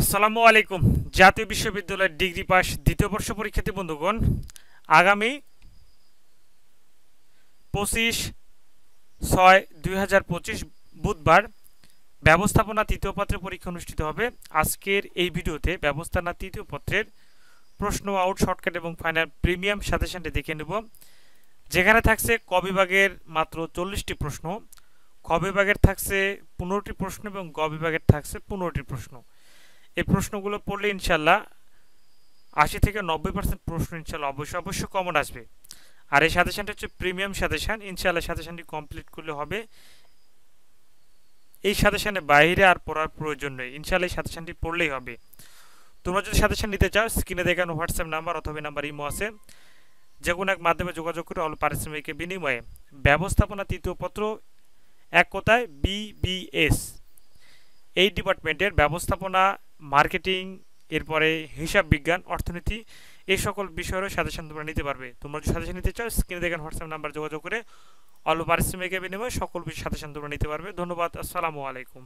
আসসালামু আলাইকুম। জাতীয় বিশ্ববিদ্যালয়ের ডিগ্রি পাস দ্বিতীয় বর্ষ পরীক্ষার্থী বন্ধুগণ, আগামী 25/6/2025 বুধবার ব্যবস্থাপনা তৃতীয় পত্রের পরীক্ষা অনুষ্ঠিত হবে। আজকের এই ভিডিওতে ব্যবস্থাপনা তৃতীয় পত্রের প্রশ্ন আউট, শর্টকাট এবং ফাইনাল প্রিমিয়াম সাজেশনটি দেখে নেব, যেখানে থাকছে ক বিভাগের মাত্র 40টি প্রশ্ন, খ বিভাগের থাকছে 15টি প্রশ্ন এবং গ বিভাগের থাকছে 15টি প্রশ্ন। এই প্রশ্নগুলো পড়লে ইনশাল্লাহ 80 থেকে 90% প্রশ্ন ইনশাল্লাহ অবশ্যই কমন আসবে। আর এই সাজেশনটা হচ্ছে প্রিমিয়াম সাজেশন। ইনশাল্লাহ সাজেশনটি কমপ্লিট করলে হবে, এই সাজেশনে বাইরে আর পড়ার প্রয়োজন নেই। ইনশাল্লাহ এই সাজেশনটি পড়লেই হবে। তোমরা যদি সাজেশন নিতে চাও, স্ক্রিনে দেখানো হোয়াটসঅ্যাপ নাম্বার অথবা নাম্বার ইমো আছে, যে কোনো এক মাধ্যমে যোগাযোগ করে অল্প পারিশ্রমিকের বিনিময়ে ব্যবস্থাপনা তৃতীয় পত্র, এক কথায় বিবিএস, এই ডিপার্টমেন্টের ব্যবস্থাপনা, মার্কেটিং, এরপরে হিসাব বিজ্ঞান, অর্থনীতি, এই সকল বিষয়েরও সাজেশন তোমরা নিতে পারবে। তোমরা যদি সাজেশন নিতে চাও, স্ক্রিনে দেখেন হোয়াটসঅ্যাপ নাম্বার যোগাযোগ করে অল্প পারিশ্রমিকের বিনিময়ে সকল বিষয় সাজেশন তোমরা নিতে পারবে। ধন্যবাদ। আসসালামু আলাইকুম।